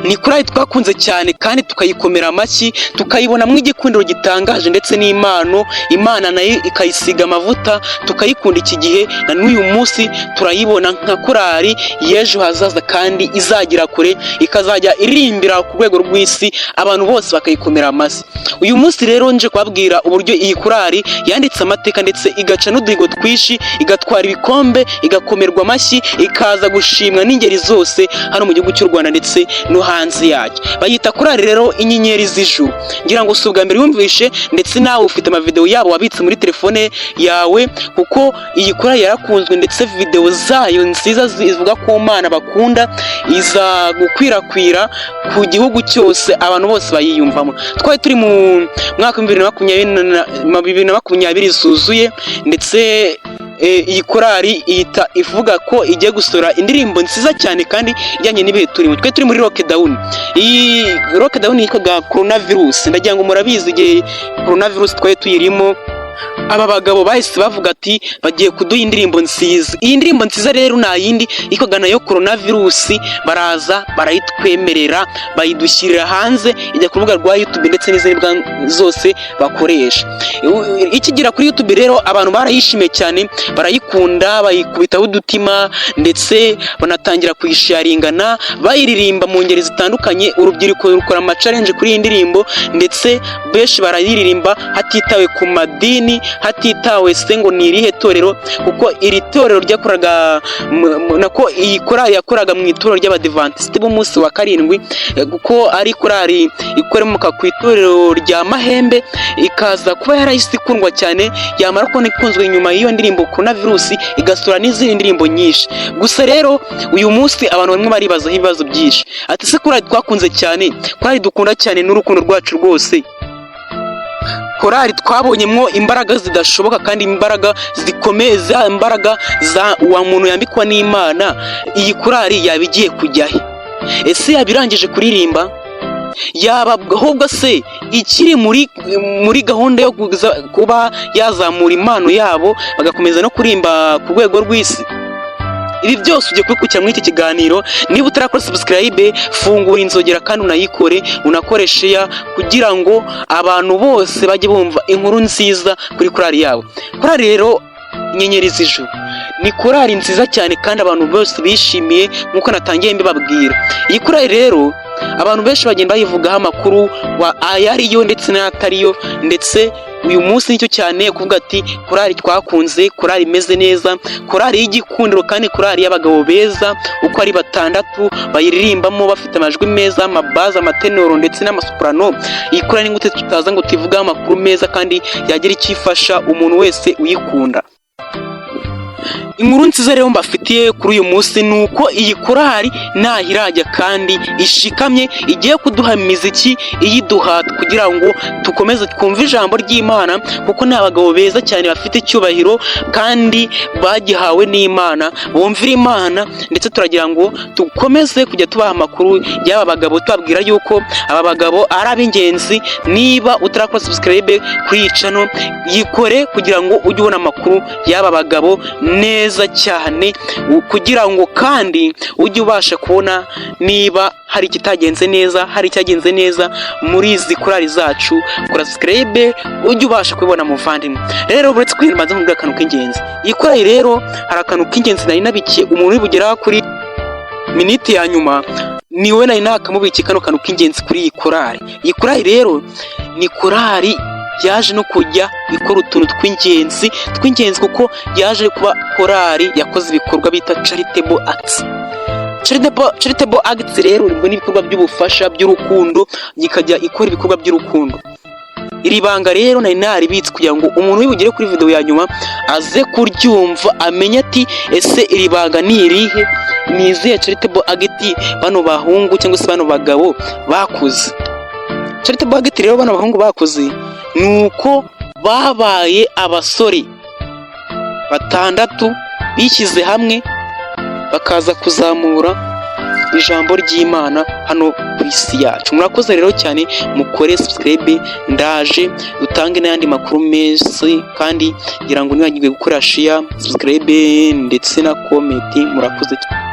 ni korali twakunze cyane kandi tukayikomera amashyi, tukayibonamo igikundiro gitangaje ndetse n'impano Imana nayo ikayisiga amavuta, tukayikunda iki gihe na n'uyu munsi turayibona nka korali y'ejo hazaza kandi izagira kure, ikazajya iririmbira ku rwego rw'isi abantu bose bakayikomera amashyi. Uyu munsi rero nje kubabwira uburyo iyi korali yanditse amateka ndetse igaca n'uduhigo twinshi, igatwara ibikombe, igakomerwa amashyi, ikaza gushimwa n'ingeri zose hano mu gihugu cy'u Rwanda ndetse no hanze yacyo. Bayita korali rero inyenyeri z'ijuru. Ngira ngo si ubwa mbere wumvishe, ndetse nawe ufite amavideo yabo wabitse muri telefone yawe, kuko iyi korali yarakunzwe ndetse video zayo nziza zivuga ku Mana bakunda iza gukwirakwira ku gihugu cyose, abantu bose bayiyumvamo. Twari turi mu mwaka 2020 zuzuye, ndetse iyi korali ihita ivuga ko igiye gusora indirimbo nziza cyane kandi ijyanye n'ibihe turimo. Twe turi muri lockdown. Iyi lockdown yitwaga coronavirus. Ndagira ngo murabizi igihe coronavirus twari tuyirimo, aba bagabo bahise bavuga ati bagiye kuduha indirimbo nziza. Iyi ndirimbo nziza rero nta yindi ikoga nayo coronavirus, baraza barayitwemerera bayidushyirira hanze, ijya ku rubuga rwa YouTube ndetse n'izindi zose bakoresha. Ikigira kuri YouTube rero abantu barayishimiye cyane, barayikunda, bayikubitaho udutima ndetse banatangira kuyisharingana, bayiririmba mu ngeri zitandukanye. Urubyiruko rukora ama-challenge kuri iyi ndirimbo, ndetse benshi barayiririmba hatitawe ku madini, hatitawe se ngo ni irihe torero, kuko iri torero ryakoraga nako iyi korali yakoraga mu itorero ry'Abadiventiste b'umunsi wa karindwi, kuko ari korali ikoremuka ku itorero rya Mahembe, ikaza kuba yarahise ikundwa cyane, yamara kubona ikunzwe nyuma y'iyo ndirimbo coronavirus igasura n'izindi ndirimbo nyinshi. Gusa rero uyu munsi abantu bamwe baribazaho ibibazo byinshi, ati se korali twakunze cyane, korali dukunda cyane n'urukundo rwacu rwose, korali twabonyemo imbaraga zidashoboka kandi imbaraga zikomeye, za imbaraga za wa muntu yambikwa n'Imana, iyi korali yabigiye kujyahe? Ese yabirangije kuririmba? Yaba ahubwo se ikiri muri gahunda yo kuba yazamura impano yabo bagakomeza no kurimba ku rwego rw'isi? Ibi byose ugiye kubikurikira muri iki kiganiro. Niba utarakora subscribe, fungura inzogera kandi unayikore, unakore share, kugira ngo abantu bose bajye bumva inkuru nziza kuri korali yabo. Korali rero inyenyeri z'ijuru ni korali nziza cyane kandi abantu bose bishimiye, nkuko natangiye mbibabwira. Iyi korali rero abantu benshi bagenda bayivugaho amakuru ayariyo ndetse n'atariyo, ndetse uyu munsi nicyo cyane kuvuga ati korali twakunze, korali imeze neza, korali y'igikundiro kandi korali y'abagabo beza uko ari 6 bayiririmbamo bafite amajwi meza, amabaza, amatenoro ndetse n'amasoprano. Iyi korali ngute tutaza ngo tuvugaho amakuru meza kandi yagira ikifasha umuntu wese uyikunda. Inkuru nziza rero mbafitiye kuri uyu munsi nuko iyi korali nahirajya kandi ishikamye, igiye kuduha imiziki iyiduha kugira ngo tukomeze twumve ijambo ry'Imana, kuko ni abagabo beza cyane bafite icyubahiro kandi bagihawe n'Imana, bumvira Imana. Ndetse turagira ngo dukomeze kujya tubaha amakuru y'aba bagabo, tubabwira yuko aba bagabo ari ab'ingenzi. Niba utarakora subscribe kuri iyi channel, yikore kugira ngo ujye ubona amakuru y'aba bagabo neza cyane, kugira ngo kandi ujye ubasha kubona niba hari ikitagenze neza, hari icyagenze neza muri izi korali zacu. Kora subscribe ujye ubasha kubibona muvandimwe. Rero buretse kwiramaza nkubwira akantu k'ingenzi, iyi korali rero hari akantu k'ingenzi nari nabikiye umuntu uri bugera kuri minute ya nyuma, niwe nari nakamubikiye kano kantu k'ingenzi kuri iyi korali. Iyi korali rero ni korali yaje no kujya ikora utuntu tw'ingenzi kuko yaje kuba korali yakoze ibikorwa bita charitable acts. Charitable acts rero ngo n'ibikorwa by'ubufasha by'urukundo, ikajya ikora ibikorwa by'urukundo. Iri banga rero nari naribitse kugira ngo umuntu wibugere kuri video ya nyuma aze kuryumva, amenye ati ese iri banga ni irihe, ni izihe charitable act bano bahungu cyangwa se bano bagabo bakuze. Charitable act rero bano bahungu bakuze nuko babaye abasore 6 bishyize hamwe bakaza kuzamura ijambo ry'Imana hano ku isi yacu. Murakoze rero cyane, mukore subscribe, ndaje dutange n'ayandi makuru meza kandi ngira ngo nibagirwe gukora share, subscribe ndetse na comment. Murakoze cyane.